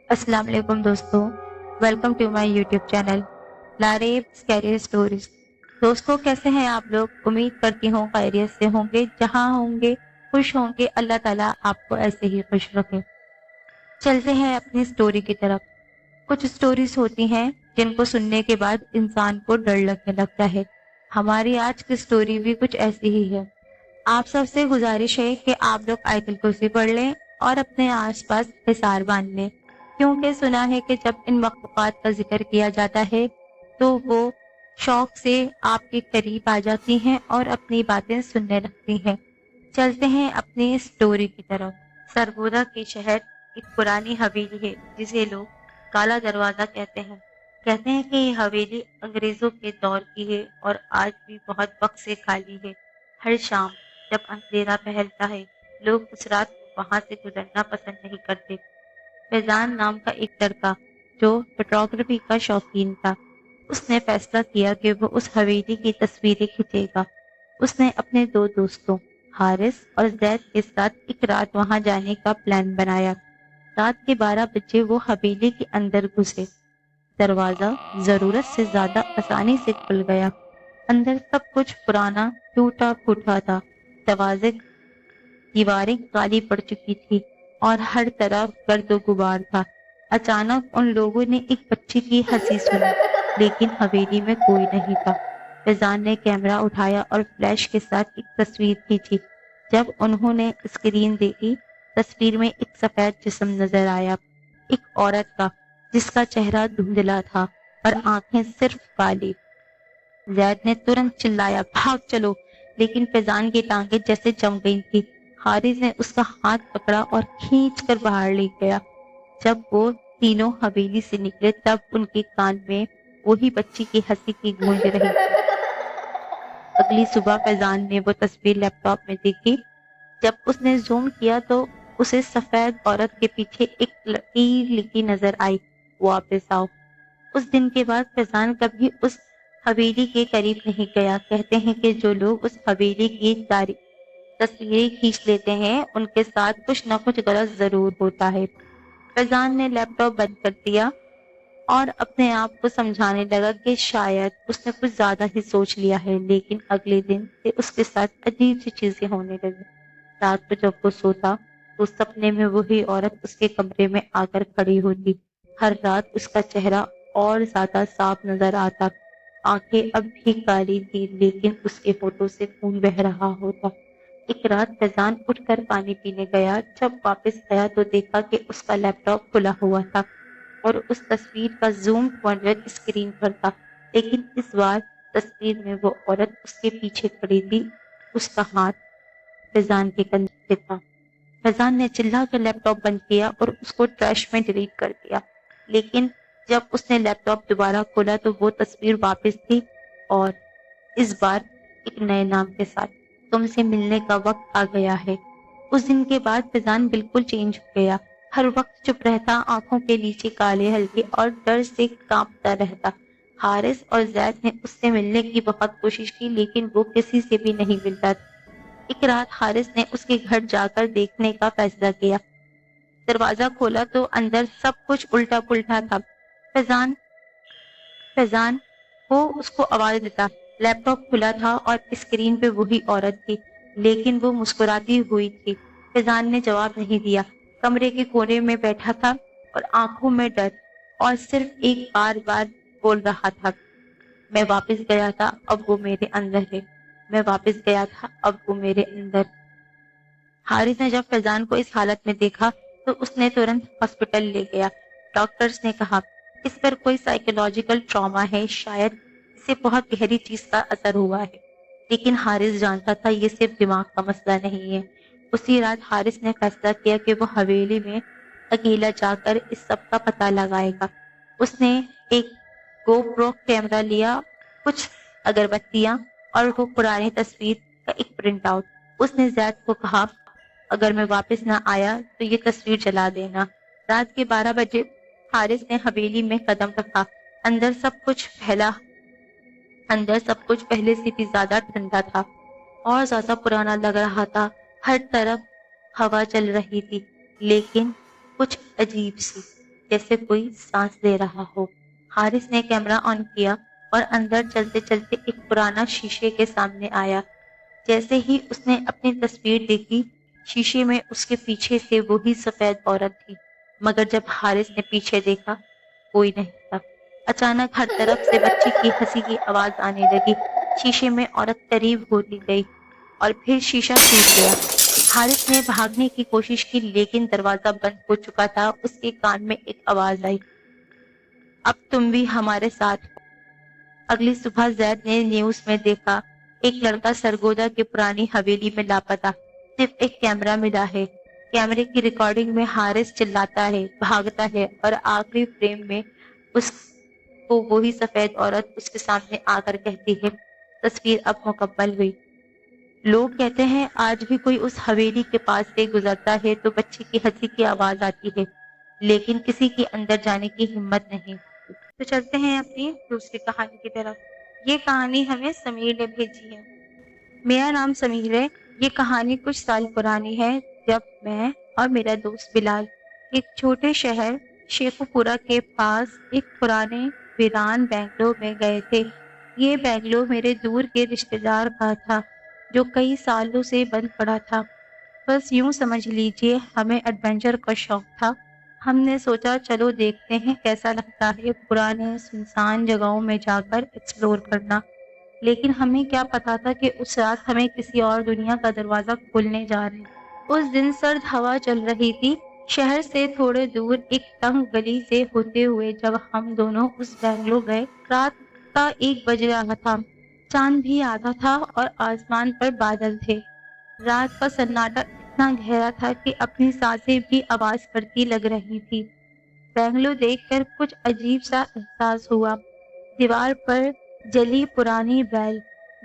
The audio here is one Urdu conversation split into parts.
السلام علیکم دوستوں، welcome to my YouTube channel Laraib scary stories. دوستوں کیسے ہیں آپ لوگ؟ امید کرتی ہوں خیریت سے ہوں گے، جہاں ہوں گے خوش ہوں گے۔ اللہ تعالیٰ آپ کو ایسے ہی خوش رکھے۔ چلتے ہیں اپنی اسٹوری کی طرف۔ کچھ اسٹوریز ہوتی ہیں جن کو سننے کے بعد انسان کو ڈر لگنے لگتا ہے۔ ہماری آج کی اسٹوری بھی کچھ ایسی ہی ہے۔ آپ سب سے گزارش ہے کہ آپ لوگ آیت الکرسی پڑھ لیں اور اپنے آس پاس حصار باندھ لیں، کیونکہ سنا ہے کہ جب ان مخلوقات کا ذکر کیا جاتا ہے تو وہ شوق سے آپ کے قریب آ جاتی ہیں اور اپنی باتیں سننے لگتی ہیں۔ چلتے ہیں اپنی اسٹوری کی طرف۔ سرگودا کے شہر ایک پرانی حویلی ہے جسے لوگ کالا دروازہ کہتے ہیں۔ کہتے ہیں کہ یہ حویلی انگریزوں کے دور کی ہے اور آج بھی بہت وقت سے خالی ہے۔ ہر شام جب اندھیرا پھیلتا ہے لوگ اس رات کو وہاں سے گزرنا پسند نہیں کرتے۔ فیضان نام کا ایک لڑکا جو فوٹوگرافی کا شوقین تھا، اس نے فیصلہ کیا کہ وہ اس حویلی کی تصویریں کھینچے گا۔ اس نے اپنے دو دوستوں حارث اور زید کے ساتھ ایک رات وہاں جانے کا پلان بنایا۔ رات کے 12 بجے وہ حویلی کے اندر گھسے۔ دروازہ ضرورت سے زیادہ آسانی سے کھل گیا۔ اندر سب کچھ پرانا ٹوٹا پھوٹا تھا۔ دروازے دیواریں کالی پڑ چکی تھی اور ہر طرف گرد و غبار تھا۔ اچانک ان لوگوں نے ایک بچی کی ہنسی سنی، لیکن حویلی میں کوئی نہیں تھا۔ فیضان نے کیمرہ اٹھایا اور فلیش کے ساتھ ایک تصویر کھینچی۔ جب انہوں نے اسکرین دیکھی، تصویر میں ایک سفید جسم نظر آیا، ایک عورت کا جس کا چہرہ دھندلا تھا اور آنکھیں صرف کالی۔ زید نے ترنت چلایا، بھاگ چلو! لیکن فیضان کی ٹانگیں جیسے جم گئی تھی۔ حارث نے اس کا ہاتھ پکڑا اور کھینچ کر باہر لے گیا۔ جب وہ تینوں حویلی سے نکلے تب ان کے کان میں وہی بچی کی ہنسی کی گونج رہی تھی۔ اگلی صبح فیضان نے وہ تصویر لیپ ٹاپ میں دیکھی۔ جب اس نے زوم کیا تو اسے سفید عورت کے پیچھے ایک لکیر لکھی نظر آئی، واپس آؤ۔ اس دن کے بعد فیضان کبھی اس حویلی کے قریب نہیں گیا۔ کہتے ہیں کہ جو لوگ اس حویلی کی تصویریں کھینچ لیتے ہیں ان کے ساتھ کچھ نہ کچھ غلط ضرور ہوتا ہے۔ فیضان نے لیپ ٹاپ بند کر دیا اور اپنے آپ کو سمجھانے لگا کہ شاید اس نے کچھ زیادہ ہی سوچ لیا ہے، لیکن اگلے دن سے اس کے ساتھ عجیب سی چیزیں ہونے لگی۔ رات کو جب وہ سوتا تو سپنے میں وہی عورت اس کے کمرے میں آ کر کھڑی ہوتی۔ ہر رات اس کا چہرہ اور زیادہ صاف نظر آتا، آنکھیں اب بھی کالی تھی لیکن اس کے ہونٹوں سے خون بہہ رہا ہوتا۔ ایک رات فیضان اٹھ کر پانی پینے گیا۔ جب واپس آیا تو دیکھا کہ اس کا لیپ ٹاپ کھلا ہوا تھا اور اس تصویر کا زوم منظر اسکرین پر تھا، لیکن اس بار تصویر میں وہ عورت اس کے پیچھے کھڑی تھی، اس کا ہاتھ فیضان کے کندھے پہ تھا۔ فیضان نے چلا کر لیپ ٹاپ بند کیا اور اس کو ٹریش میں ڈیلیٹ کر دیا، لیکن جب اس نے لیپ ٹاپ دوبارہ کھولا تو وہ تصویر واپس تھی، اور اس بار ایک نئے نام کے ساتھ، تم سے ملنے کا وقت آ گیا ہے۔ اس دن کے بعد فیضان بالکل چینج ہو گیا۔ ہر وقت چپ رہتا، آنکھوں کے نیچے کالے ہلکے اور ڈر سے کانپتا رہتا۔ حارث اور زید نے اس سے ملنے کی بہت کوشش کی لیکن وہ کسی سے بھی نہیں ملتا تھا۔ ایک رات حارث نے اس کے گھر جا کر دیکھنے کا فیصلہ کیا۔ دروازہ کھولا تو اندر سب کچھ الٹا پلٹا تھا۔ فیضان فیضان وہ اس کو آواز دیتا۔ لیپ ٹاپ کھلا تھا اور اسکرین پہ وہی عورت تھی، لیکن وہ مسکراتی ہوئی تھی۔ فیضان نے جواب نہیں دیا، کمرے کے کونے میں بیٹھا تھا اور آنکھوں میں ڈر، اور صرف ایک بار بار بول رہا تھا، میں واپس گیا تھا اب وہ میرے اندر ہے، میں واپس گیا تھا اب وہ میرے اندر۔ حارث نے جب فیضان کو اس حالت میں دیکھا تو اس نے ترنت ہاسپٹل لے گیا۔ ڈاکٹرز نے کہا اس پر کوئی سائیکولوجیکل ٹراما ہے، شاید اسے بہت گہری چیز کا اثر ہوا ہے، لیکن حارث جانتا تھا یہ صرف دماغ کا مسئلہ نہیں ہے۔ اسی رات حارث نے فیصلہ کیا کہ وہ حویلی میں اکیلا جا کر اس سب کا پتہ لگائے گا۔ اس نے ایک گو پرو کیمرہ لیا، کچھ اگربتیاں اور وہ پرانی تصویر کا ایک پرنٹ آؤٹ۔ اس نے زید کو کہا اگر میں واپس نہ آیا تو یہ تصویر جلا دینا۔ رات کے 12 بجے حارث نے حویلی میں قدم رکھا۔ اندر سب کچھ پہلے سے بھی زیادہ ٹھنڈا تھا اور زیادہ پرانا لگ رہا تھا۔ ہر طرف ہوا چل رہی تھی لیکن کچھ عجیب سی۔ جیسے کوئی سانس لے رہا ہو۔ حارث نے کیمرہ آن کیا اور اندر چلتے چلتے ایک پرانا شیشے کے سامنے آیا۔ جیسے ہی اس نے اپنی تصویر دیکھی، شیشے میں اس کے پیچھے سے وہی سفید عورت تھی، مگر جب حارث نے پیچھے دیکھا، کوئی نہیں تھا۔ اچانک ہر طرف سے بچی کی ہنسی کی آواز آنے لگی۔ شیشے میں عورت قریب ہوتی گئی اور پھر شیشہ ٹوٹ گیا۔ حارث نے بھاگنے کی کوشش کی لیکن دروازہ بند ہو چکا تھا۔ اس کے کان میں ایک آواز آئی، اب تم بھی ہمارے ساتھ۔ اگلی صبح زید نے نیوز میں دیکھا، ایک لڑکا سرگودا کی پرانی حویلی میں لاپتہ، صرف ایک کیمرہ ملا ہے۔ کیمرے کی ریکارڈنگ میں حارث چلاتا ہے، بھاگتا ہے اور آخری فریم میں اس کو وہی سفید عورت اس کے سامنے آ کر کہتی ہے، تصویر اب مکمل ہوئی۔ لوگ کہتے ہیں آج بھی کوئی اس حویلی کے پاس سے گزرتا ہے تو بچی کی ہنسی کی آواز آتی ہے، لیکن کسی کی اندر جانے کی ہمت نہیں۔ تو چلتے ہیں اپنی دوسری کہانی کی طرف۔ یہ کہانی ہمیں سمیر نے بھیجی ہے۔ میرا نام سمیر ہے۔ یہ کہانی کچھ سال پرانی ہے، جب میں اور میرا دوست بلال ایک چھوٹے شہر شیخوپورہ کے پاس ایک پرانے ویران بنگلو میں گئے تھے۔ یہ بنگلو میرے دور کے رشتے دار کا تھا جو کئی سالوں سے بند پڑا تھا۔ بس یوں سمجھ لیجیے ہمیں ایڈونچر کا شوق تھا۔ ہم نے سوچا چلو دیکھتے ہیں کیسا لگتا ہے پرانے سنسان جگہوں میں جا کر ایکسپلور کرنا۔ لیکن ہمیں کیا پتا تھا کہ اس رات ہمیں کسی اور دنیا کا دروازہ کھولنے جا رہے ہیں۔ اس دن سرد ہوا چل رہی تھی۔ شہر سے تھوڑے دور ایک تنگ گلی سے ہوتے ہوئے جب ہم دونوں اس بنگلو گئے، رات کا 1 بج رہا تھا۔ چاند بھی آدھا تھا اور آسمان پر بادل تھے۔ رات کا سناٹا اتنا گہرا تھا کہ اپنی سانسیں بھی آواز کرتی لگ رہی تھی۔ بنگلو دیکھ کر کچھ عجیب سا احساس ہوا۔ دیوار پر جلی پرانی بیل،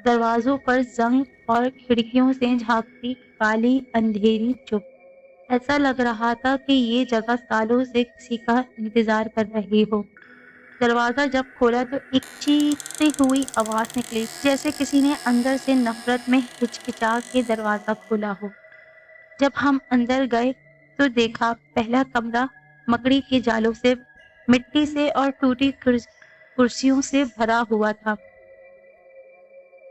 دروازوں پر زنگ اور کھڑکیوں سے جھانکتی کالی اندھیری چپ۔ ایسا لگ رہا تھا کہ یہ جگہ سالوں سے کسی کا انتظار کر رہی ہو۔ دروازہ جب کھولا تو ایک چیختی ہوئی آواز نکلی، جیسے کسی نے اندر سے نفرت میں ہچکچا کے دروازہ کھولا ہو۔ جب ہم اندر گئے تو دیکھا پہلا کمرہ مکڑی کے جالوں سے، مٹی سے اور ٹوٹی کرسیوں سے بھرا ہوا تھا۔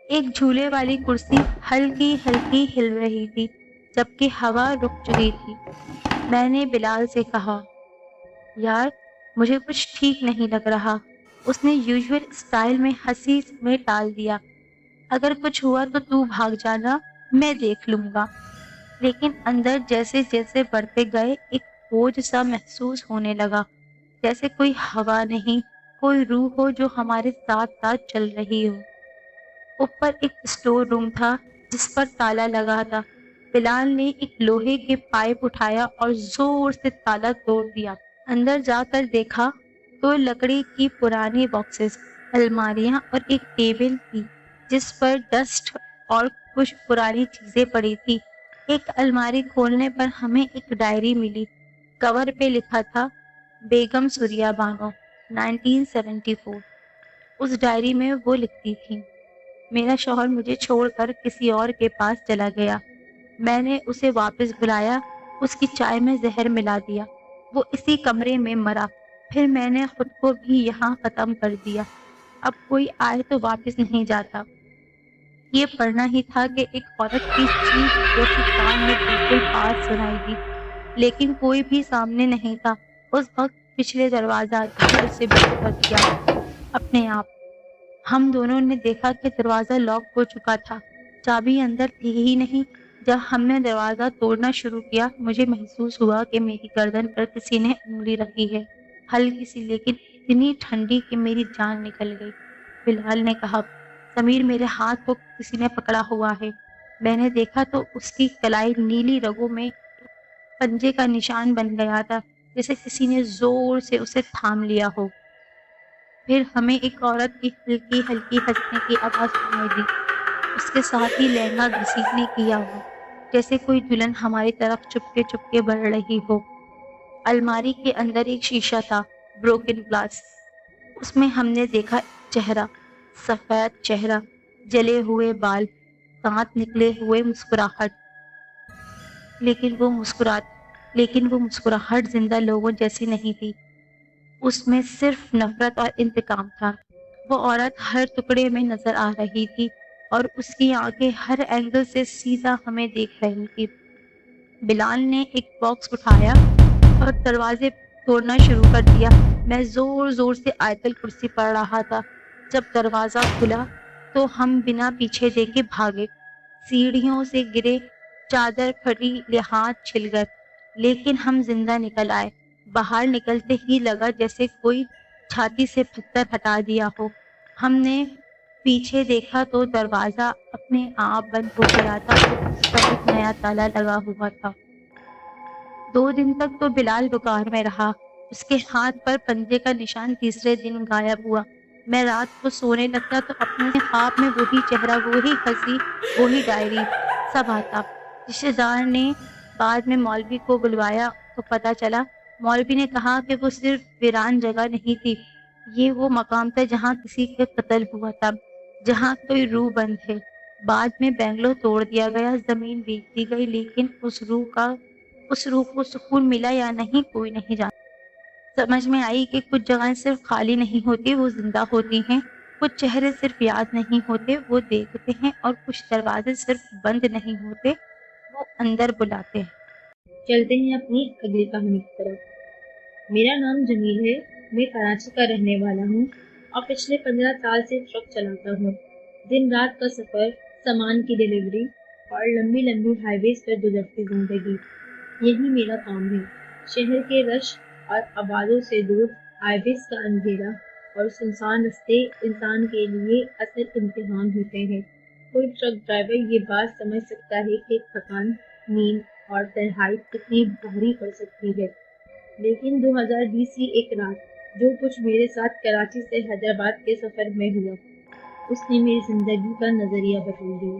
ایک جھولے والی کرسی ہلکی ہلکی ہل رہی تھی جبکہ ہوا رک چکی تھی۔ میں نے بلال سے کہا، یار مجھے کچھ ٹھیک نہیں لگ رہا۔ اس نے یوزول اسٹائل میں ہنسی میں ٹال دیا، اگر کچھ ہوا تو تو بھاگ جانا، میں دیکھ لوں گا۔ لیکن اندر جیسے جیسے بڑھتے گئے ایک بوجھ سا محسوس ہونے لگا، جیسے کوئی ہوا نہیں، کوئی روح ہو جو ہمارے ساتھ ساتھ چل رہی ہو۔ اوپر ایک اسٹور روم تھا جس پر تالا لگا تھا۔ بلال نے ایک لوہے کے پائپ اٹھایا اور زور سے تالا توڑ دیا۔ اندر جا کر دیکھا تو لکڑی کی پرانی باکسز، الماریاں اور ایک ٹیبل تھی جس پر ڈسٹ اور کچھ پرانی چیزیں پڑی تھی۔ ایک الماری کھولنے پر ہمیں ایک ڈائری ملی۔ کور پہ لکھا تھا، بیگم سوریا بانو، 1974۔ اس ڈائری میں وہ لکھتی تھی، میرا شوہر مجھے چھوڑ کر کسی اور کے پاس چلا گیا، میں نے اسے واپس بلایا، اس کی چائے میں زہر ملا دیا، وہ اسی کمرے میں مرا، پھر میں نے خود کو بھی یہاں ختم کر دیا، اب کوئی آئے تو واپس نہیں جاتا۔ یہ پڑھنا ہی تھا کہ ایک عورت کی چیخ جیسی کان میں بالکل پاس سنائی دی، لیکن کوئی بھی سامنے نہیں تھا۔ اس وقت پچھلے دروازہ دھڑ سے بند کر دیا اپنے آپ۔ ہم دونوں نے دیکھا کہ دروازہ لاک ہو چکا تھا، چابی اندر تھی ہی نہیں۔ جب ہم نے دروازہ توڑنا شروع کیا، مجھے محسوس ہوا کہ میری گردن پر کسی نے انگلی رکھی ہے، ہلکی سی لیکن اتنی ٹھنڈی کہ میری جان نکل گئی۔ بلال نے کہا، سمیر میرے ہاتھ کو کسی نے پکڑا ہوا ہے۔ میں نے دیکھا تو اس کی کلائی نیلی رگوں میں پنجے کا نشان بن گیا تھا، جیسے کسی نے زور سے اسے تھام لیا ہو۔ پھر ہمیں ایک عورت کی ہلکی ہلکی ہنسنے کی آواز سنائی دی، اس کے ساتھ ہی لہنگا گھسیٹنے کی آواز، جیسے کوئی دلہن ہماری طرف چپکے بڑھ رہی ہو۔ الماری کے اندر ایک شیشہ تھا، بروکن گلاس۔ اس میں ہم نے دیکھا ایک چہرہ، سفید چہرہ، جلے ہوئے بال، دانت نکلے ہوئے، مسکراہٹ، لیکن وہ مسکراہٹ زندہ لوگوں جیسی نہیں تھی، اس میں صرف نفرت اور انتقام تھا۔ وہ عورت ہر ٹکڑے میں نظر آ رہی تھی اور اس کی آنکھیں ہر اینگل سے سیدھا ہمیں دیکھ رہی تھی۔ بلال نے ایک باکس اٹھایا اور دروازے توڑنا شروع کر دیا۔ میں زور زور سے آیت الکرسی پڑھ رہا تھا۔ جب دروازہ کھلا تو ہم بنا پیچھے دیکھے بھاگے، سیڑھیوں سے گرے، چادر پھٹی، لحاظ چھل گئے، لیکن ہم زندہ نکل آئے۔ باہر نکلتے ہی لگا جیسے کوئی چھاتی سے پتھر ہٹا دیا ہو۔ ہم نے پیچھے دیکھا تو دروازہ اپنے آپ بند ہو گیا تھا اور اس پر ایک نیا تالا لگا ہوا تھا۔ 2 دن تک تو بلال بخار میں رہا۔ اس کے ہاتھ پر پنجے کا نشان تیسرے دن غائب ہوا۔ میں رات کو سونے لگتا تو اپنے خواب میں وہی چہرہ، وہی ہنسی، وہی ڈائری، سب آتا۔ رشتے دار نے بعد میں مولوی کو بلوایا تو پتہ چلا، مولوی نے کہا کہ وہ صرف ویران جگہ نہیں تھی، یہ وہ مقام تھا جہاں کسی کا قتل ہوا تھا، جہاں کوئی روح بند ہے۔ بعد میں بنگلو توڑ دیا گیا، زمین بیچ دی گئی، لیکن اس روح کو سکون ملا یا نہیں کوئی نہیں جانتا۔ سمجھ میں آئی کہ کچھ جگہیں صرف خالی نہیں ہوتی، وہ زندہ ہوتی ہیں۔ کچھ چہرے صرف یاد نہیں ہوتے، وہ دیکھتے ہیں، اور کچھ دروازے صرف بند نہیں ہوتے، وہ اندر بلاتے ہیں۔ چلتے ہیں اپنی اگلی کہانی کی طرف۔ میرا نام جمیل ہے، میں کراچی کا رہنے والا ہوں اور پچھلے 15 سال سے ٹرک چلاتا ہوں۔ دن رات کا سفر، سامان کی ڈلیوری اور لمبی لمبی ہائی ویز پر گزرتی زندگی، یہی میرا کام ہے۔ شہر کے رش اور آبادوں سے دور ہائی ویز کا اندھیرا اور سنسان رستے انسان کے لیے اصل امتحان ہوتے ہیں۔ کوئی ٹرک ڈرائیور یہ بات سمجھ سکتا ہے کہ تھکان، نیند اور تنہائی کتنی بھاری پڑ سکتی ہے، لیکن 2020 کی ایک رات جو کچھ میرے ساتھ کراچی سے حیدرآباد کے سفر میں ہوا، اس نے میری زندگی کا نظریہ بدل دیا۔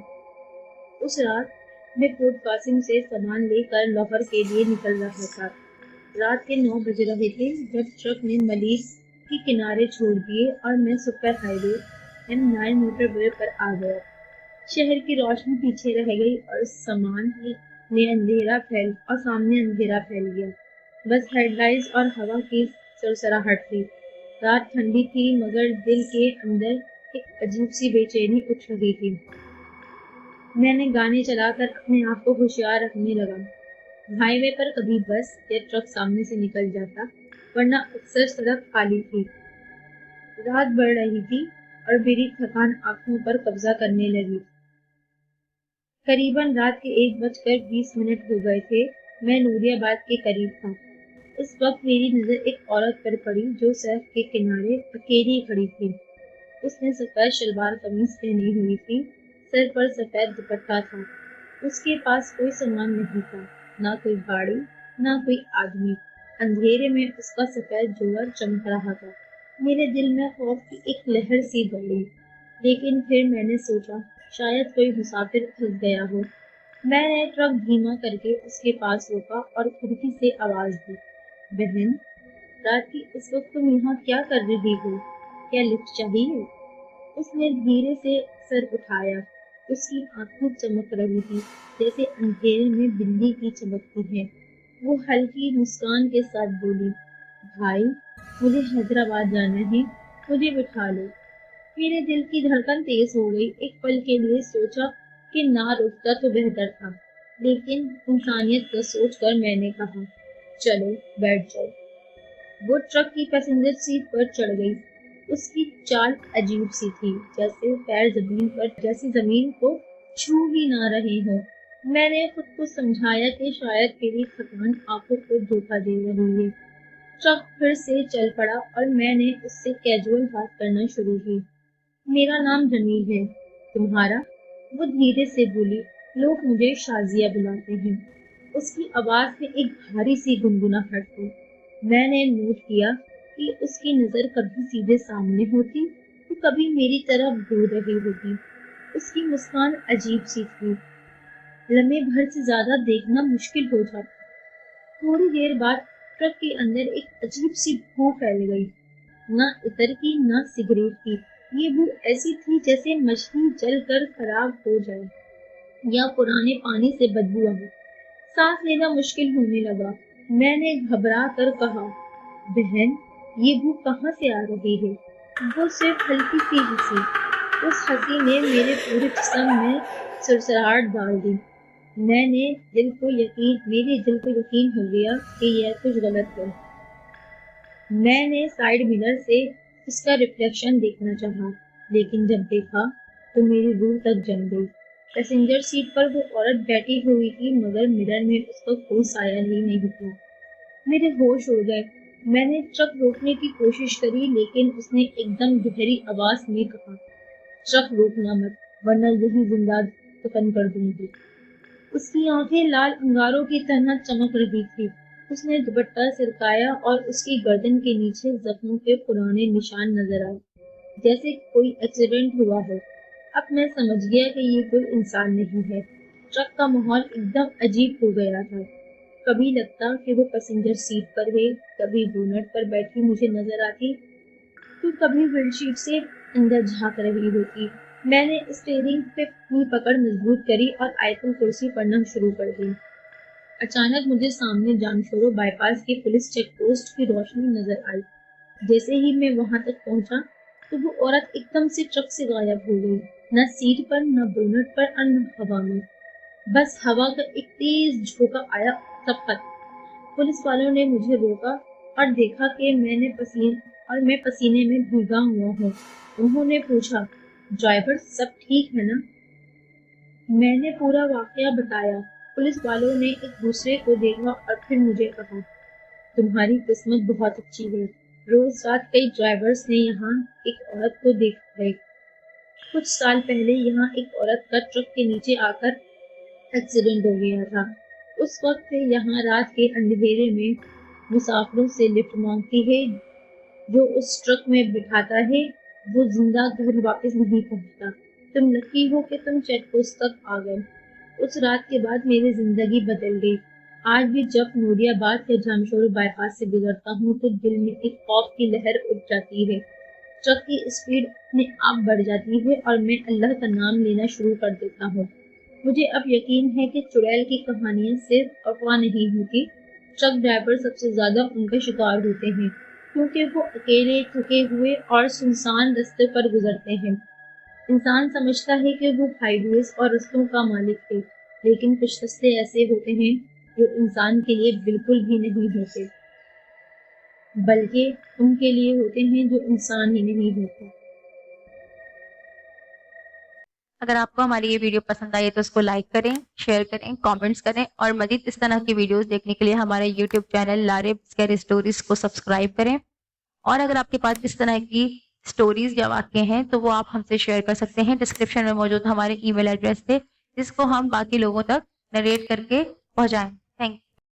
اس رات میں پورٹ قاسم سے سامان لے کر لاہور کے لیے نکل رہا تھا۔ رات کے 9 بج رہے تھے جب ٹرک نے ملیس کے کنارے چھوڑ دیے اور میں سپر ہائی وے M9 موٹر وے پر آ گیا۔ شہر کی روشنی پیچھے رہ گئی اور سامنے اندھیرا پھیل گیا۔ بس ہیڈ لائٹس اور ہوا کی سرسراہٹ تھی۔ رات ٹھنڈی تھی مگر دل کے اندر ایک عجیب سی بے چینی اٹھ رہی تھی۔ میں نے گانے چلا کر اپنے آپ کو ہوشیار رکھنے لگا۔ ہائی وے پر کبھی بس یا ٹرک سامنے سے نکل جاتا، ورنہ اکثر سڑک خالی تھی۔ رات بڑھ رہی تھی اور میری تھکان آنکھوں پر قبضہ کرنے لگی۔ قریباً رات کے 1:20 ہو گئے تھے۔ میں نوری آباد کے قریب تھا۔ اس وقت میری نظر ایک عورت پر پڑی جو سڑک کے کنارے اکیلی کھڑی تھی۔ اس نے سفید شلوار قمیص پہنی ہوئی تھی، سر پر سفید دوپٹہ تھا۔ اس کے پاس کوئی سامان نہیں تھا، نہ کوئی گاڑی، نہ کوئی آدمی۔ اندھیرے میں اس کا سفید جوہر چمک رہا تھا۔ میرے دل میں خوف کی ایک لہر سی دوڑی، لیکن پھر میں نے سوچا شاید کوئی مسافر پھنس گیا ہو۔ میں نے ٹرک دھیما کر کے اس کے پاس روکا اور کھڑکی سے آواز دی، بہن، رات کی اس وقت تم یہاں کیا کر رہی ہو؟ کیا لفٹ چاہیے؟ اس نے دھیرے سے سر اٹھایا۔ اس کی آنکھیں چمک رہی تھی جیسے اندھیرے میں بلی کی چمکتی ہے۔ وہ ہلکی مسکان کے ساتھ بولی، بھائی، مجھے حیدرآباد جانا ہے، مجھے بٹھا لو۔ میرے دل کی دھڑکن تیز ہو گئی۔ ایک پل کے لیے سوچا کہ نہ روکتا تو بہتر تھا، لیکن انسانیت کا سوچ کر میں نے کہا، چلو بیٹھ جاؤ۔ وہ ٹرک کی پیسنجر سیٹ پر چڑھ گئی۔ اس کی چال عجیب سی تھی، جیسے پیر زمین کو چھو ہی نہ رہے ہوں۔ میں نے خود کو سمجھایا کہ شاید میری تھکان آنکھوں کو دھوکہ دے رہی ہے۔ ٹرک پھر سے چل پڑا اور میں نے اس سے کیجول بات کرنا شروع کی۔ میرا نام جمیل ہے، تمہارا؟ وہ دھیرے سے بولی، لوگ مجھے شازیہ بلاتے ہیں۔ اس کی آواز میں ایک بھاری سی گنگناہٹ تھی۔ میں نے نوٹ کیا کہ اس کی نظر کبھی سیدھے سامنے ہوتی تو کبھی میری طرف گھور رہی ہوتی۔ اس کی مسکان عجیب سی تھی، لمحے بھر سے زیادہ دیکھنا مشکل ہو جاتا۔ تھوڑی دیر بعد ٹرک کے اندر ایک عجیب سی بو پھیل گئی، نہ عطر کی نہ سگریٹ کی۔ یہ بو ایسی تھی جیسے مچھلی جل کر خراب ہو جائے یا پرانے پانی سے بدبو آئے۔ سانس لینا مشکل ہونے لگا۔ میں نے گھبرا کر کہا، بہن، یہ بو کہاں سے آ رہی ہے؟ وہ صرف ہلکی سی ہنسی، اس ہنسی نے میرے پورے جسم میں سرسراہٹ ڈال دی۔ میرے دل کو یقین ہو گیا کہ یہ کچھ غلط ہے۔ میں نے سائیڈ مرر سے اس کا ریفلیکشن دیکھنا چاہا، لیکن جب دیکھا تو میری روح تک جم گئی۔ پیسنجر سیٹ پر وہ عورت بیٹھی ہوئی تھی، مگر مرر میں اس کا کوئی سایہ ہی نہیں تھا۔ میرے ہوش اڑ گئے۔ میں نے ٹرک روکنے کی کوشش کری، لیکن اس نے ایک دم گہری آواز میں کہا، ٹرک روکنا مت، ورنہ یہی زندہ دفن کر دوں گی۔ اس کی آنکھیں لال انگاروں کی طرح چمک رہی تھی۔ اس نے دوپٹہ سرکایا اور اس کی گردن کے نیچے زخموں کے پرانے نشان نظر آئے، جیسے کوئی ایکسیڈنٹ ہوا ہو۔ اب میں سمجھ گیا کہ یہ کوئی انسان نہیں ہے۔ ٹرک کا ماحول ایک دم عجیب ہو گیا تھا۔ کبھی لگتا کہ وہ پیسنجر سیٹ پر ہے، کبھی بونٹ پر بیٹھی مجھے نظر آتی، تو کبھی ونڈ شیٹ سے اندر جھانک رہی ہوتی۔ میں نے اسٹیئرنگ پہ اپنی پکڑ مضبوط کری اور آیت الکرسی پڑھنا شروع کر دی۔ اچانک مجھے سامنے جامشورو بائی پاس کی پولیس چیک پوسٹ کی روشنی نظر آئی۔ جیسے ہی میں وہاں تک پہنچا تو وہ عورت ایک دم سے ٹرک سے غائب ہو گئی، نہ سیٹ پر، نہ بونٹ پر اور نہ ہوا میں۔ بس ہوا کا ایک تیز جھونکا آیا، تب تک پولیس والوں نے مجھے روکا اور دیکھا کہ میں پسینے میں بھیگا ہوا ہوں۔ انہوں نے پوچھا، ڈرائیور سب ٹھیک ہے نا؟ میں نے پورا واقعہ بتایا۔ پولیس والوں نے ایک دوسرے کو دیکھا اور پھر مجھے کہا، تمہاری قسمت بہت اچھی ہے، روز رات کئی ڈرائیورز نے یہاں ایک عورت کو دیکھا ہے۔ کچھ سال پہلے یہاں ایک عورت کا ٹرک کے نیچے آ کر ایکسیڈنٹ ہو گیا تھا۔ اس وقت سے یہاں رات کے اندھیرے میں مسافروں سے لفٹ مانگتی ہے۔ جو اس ٹرک میں بٹھاتا ہے وہ زندہ گھر واپس نہیں پہنچتا۔ تم لکی ہو کہ تم چیک پوسٹ تک آ گئے۔ اس رات کے بعد میری زندگی بدل گئی۔ آج بھی جب نوری آباد یا جامشورو بائی پاس سے گزرتا ہوں تو دل میں ایک خوف کی لہر اٹھ جاتی ہے۔ ٹرک کی اسپیڈ اپنے آپ بڑھ جاتی ہے اور میں اللہ کا نام لینا شروع کر دیتا ہوں۔ مجھے اب یقین ہے کہ چڑیل کی کہانیاں صرف افواہ نہیں ہوتی۔ ٹرک ڈرائیور سب سے زیادہ ان کا شکار ہوتے ہیں، کیونکہ وہ اکیلے، تھکے ہوئے اور سنسان رستے پر گزرتے ہیں۔ انسان سمجھتا ہے کہ وہ ہائی ویز اور رستوں کا مالک ہے، لیکن کچھ رستے ایسے ہوتے ہیں جو انسان کے لیے بالکل بھی نہیں ہوتے، بلکہ ان کے لیے ہوتے ہیں جو انسان ہی نہیں ہوتے۔ اگر آپ کو ہماری یہ ویڈیو پسند آئی تو اس کو لائک کریں، شیئر کریں، کامنٹس کریں، اور مزید اس طرح کی ویڈیوز دیکھنے کے لیے ہمارے یوٹیوب چینل لارب اسکیری اسٹوریز کو سبسکرائب کریں۔ اور اگر آپ کے پاس اس طرح کی اسٹوریز یا واقعے ہیں تو وہ آپ ہم سے شیئر کر سکتے ہیں۔ ڈسکرپشن میں موجود ہمارے ای میل ایڈریس پہ، جس کو ہم باقی لوگوں تک نریٹ کر کے پہنچائیں۔